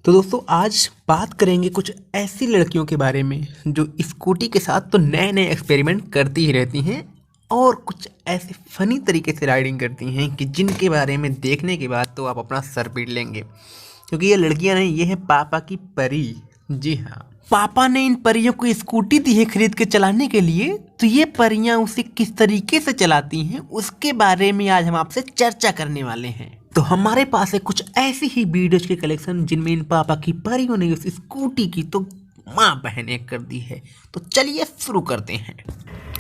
तो दोस्तों आज बात करेंगे कुछ ऐसी लड़कियों के बारे में जो स्कूटी के साथ तो नए नए एक्सपेरिमेंट करती ही रहती हैं और कुछ ऐसे फनी तरीके से राइडिंग करती हैं कि जिनके बारे में देखने के बाद तो आप अपना सर पीट लेंगे। क्योंकि ये लड़कियां नहीं, ये है पापा की परी। जी हाँ, पापा ने इन परियों को स्कूटी दी है खरीद के चलाने के लिए, तो ये परियां उसे किस तरीके से चलाती हैं उसके बारे में आज हम आपसे चर्चा करने वाले हैं। तो हमारे पास है कुछ ऐसी ही वीडियोज के कलेक्शन जिनमें इन पापा की परियों ने उस स्कूटी की तो माँ बहन एक कर दी है। तो चलिए शुरू करते हैं।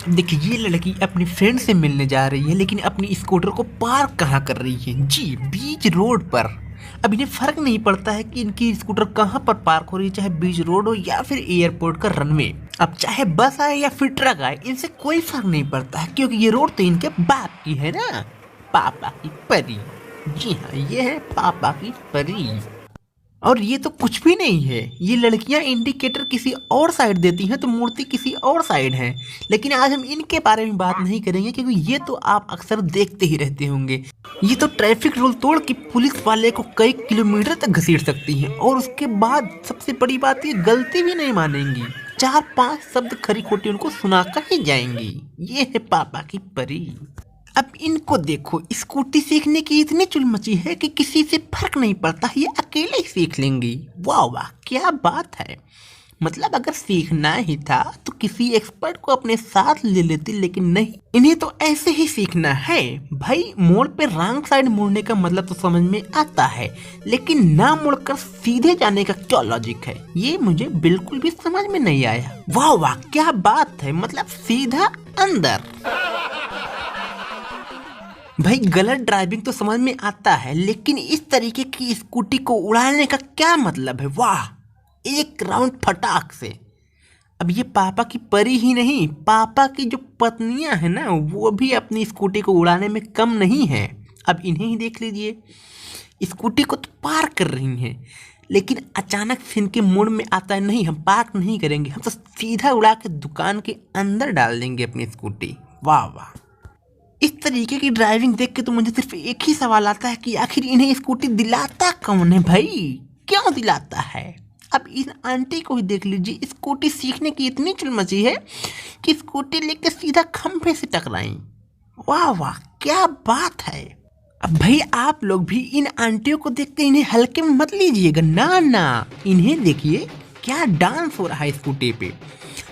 देखिए, ये लड़की अपनी फ्रेंड से मिलने जा रही है, लेकिन अपनी स्कूटर को पार्क कहाँ कर रही है? जी, बीच रोड पर। अब इन्हें फर्क नहीं पड़ता है कि इनकी स्कूटर कहाँ पर पार्क हो रही है, चाहे बीच रोड हो या फिर एयरपोर्ट का रनवे। अब चाहे बस आए या फिर ट्रक आए, इनसे कोई फर्क नहीं पड़ता है, क्योंकि ये रोड तो इनके बाप की है ना। पापा की परी। जी हाँ, ये है पापा की परी। और ये तो कुछ भी नहीं है, ये लड़कियां इंडिकेटर किसी और साइड देती हैं तो मूर्ति किसी और साइड है। लेकिन आज हम इनके बारे में बात नहीं करेंगे, क्योंकि ये तो आप अक्सर देखते ही रहते होंगे। ये तो ट्रैफिक रूल तोड़ के पुलिस वाले को कई किलोमीटर तक घसीट सकती हैं, और उसके बाद सबसे बड़ी बात, ये गलती भी नहीं मानेंगी। 4-5 शब्द खरी खोटी उनको सुनाकर ही जाएंगी। ये है पापा की परी। अब इनको देखो, स्कूटी सीखने की इतनी चुल मची है कि किसी से फर्क नहीं पड़ता, ये अकेले ही सीख लेंगी। वाह वाह, क्या बात है। मतलब अगर सीखना ही था तो किसी एक्सपर्ट को अपने साथ ले लेती, लेकिन नहीं, इन्हें तो ऐसे ही सीखना है। भाई, मोड़ पे रॉन्ग साइड मुड़ने का मतलब तो समझ में आता है, लेकिन ना मुड़कर सीधे जाने का क्या लॉजिक है, ये मुझे बिल्कुल भी समझ में नहीं आया। वाह वाह, क्या बात है। मतलब सीधा अंदर। भाई, गलत ड्राइविंग तो समझ में आता है, लेकिन इस तरीके की स्कूटी को उड़ाने का क्या मतलब है? वाह, एक राउंड फटाक से। अब ये पापा की परी ही नहीं, पापा की जो पत्नियां हैं ना, वो भी अपनी स्कूटी को उड़ाने में कम नहीं है। अब इन्हें ही देख लीजिए, स्कूटी को तो पार्क कर रही हैं, लेकिन अचानक से इनके मूड में आता है, नहीं हम पार्क नहीं करेंगे, हम तो सीधा उड़ा के दुकान के अंदर डाल देंगे अपनी स्कूटी। वाह वाह। इस तरीके की ड्राइविंग देख के तो मुझे सिर्फ एक ही सवाल आता है कि आखिर इन्हें स्कूटी दिलाता कौन है? भाई, क्यों दिलाता है? अब इस आंटी को ही देख लीजिए, स्कूटी सीखने की इतनी चुल मची है कि स्कूटी लेके सीधा खंभे से टकराई। वाह वाह, क्या बात है। अब भाई, आप लोग भी इन आंटियों को देख के इन्हें हल्के में मत लीजिएगा, ना ना। इन्हें देखिए क्या डांस हो रहा है स्कूटी पे।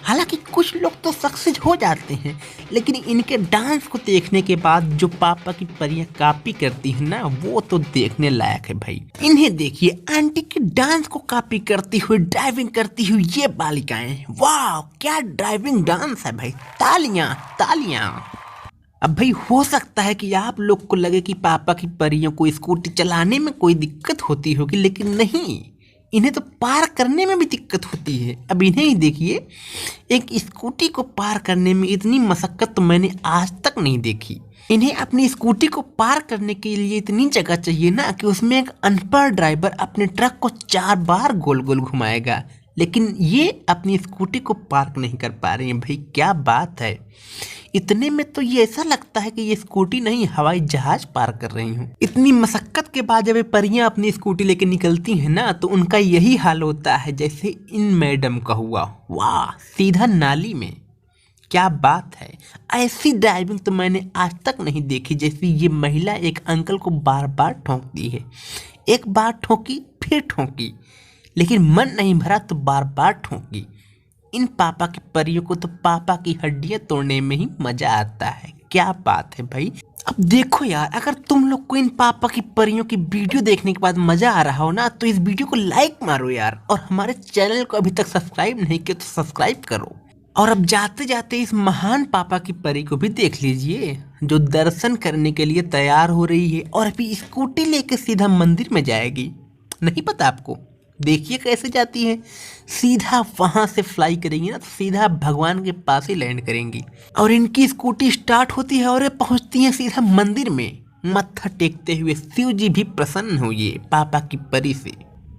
हालांकि कुछ लोग तो सक्सेस हो जाते हैं, लेकिन इनके डांस को देखने के बाद जो पापा की परियां कॉपी करती है ना, वो तो देखने लायक है भाई। इन्हें देखिए, आंटी के डांस को कॉपी करती हुई, ड्राइविंग करती हुई ये बालिकाएं। वाह, क्या ड्राइविंग डांस है भाई। तालियां तालियां। अब भाई, हो सकता है कि आप लोग को लगे कि पापा की परियों को स्कूटी चलाने में कोई दिक्कत होती होगी, लेकिन नहीं, इन्हें तो पार करने में भी दिक्कत होती है। अब इन्हें ही देखिए, एक स्कूटी को पार करने में इतनी मशक्कत तो मैंने आज तक नहीं देखी। इन्हें अपनी स्कूटी को पार करने के लिए इतनी जगह चाहिए ना कि उसमें एक अनपढ़ ड्राइवर अपने ट्रक को 4 बार गोल गोल घुमाएगा, लेकिन ये अपनी स्कूटी को पार्क नहीं कर पा रही हैं। भाई, क्या बात है। इतने में तो ये ऐसा लगता है कि ये स्कूटी नहीं, हवाई जहाज पार कर रही हूँ। इतनी मशक्कत के बाद जब ये परियां अपनी स्कूटी लेके निकलती हैं ना, तो उनका यही हाल होता है जैसे इन मैडम का हुआ। वाह, सीधा नाली में। क्या बात है। ऐसी ड्राइविंग तो मैंने आज तक नहीं देखी, जैसी ये महिला एक अंकल को बार बार ठोंकती है। एक बार ठोकी, फिर ठोकी, लेकिन मन नहीं भरा तो बार बार ठोकी। इन पापा की परियों को तो पापा की हड्डियां तोड़ने में ही मजा आता है। क्या बात है भाई। अब देखो यार, अगर तुम लोग को इन पापा की परियों की वीडियो देखने के बाद मजा आ रहा हो ना, तो इस वीडियो को लाइक मारो यार, और हमारे चैनल को अभी तक सब्सक्राइब नहीं किया तो सब्सक्राइब करो। और अब जाते जाते इस महान पापा की परी को भी देख लीजिए, जो दर्शन करने के लिए तैयार हो रही है और अभी स्कूटी लेके सीधा मंदिर में जाएगी। नहीं पता आपको? देखिए कैसे जाती है, सीधा वहां से फ्लाई करेंगी ना, तो सीधा भगवान के पास ही लैंड करेंगी। और इनकी स्कूटी स्टार्ट होती है और पहुंचती है सीधा मंदिर में। मत्था टेकते हुए शिव जी भी प्रसन्न हुए पापा की परी से।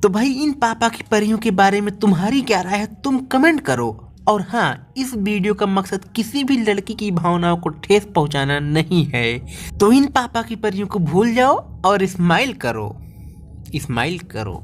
तो भाई, इन पापा की परियों के बारे में तुम्हारी क्या राय है, तुम कमेंट करो। और हाँ, इस वीडियो का मकसद किसी भी लड़की की भावनाओं को ठेस पहुंचाना नहीं है। तो इन पापा की परियों को भूल जाओ और स्माइल करो, स्माइल करो।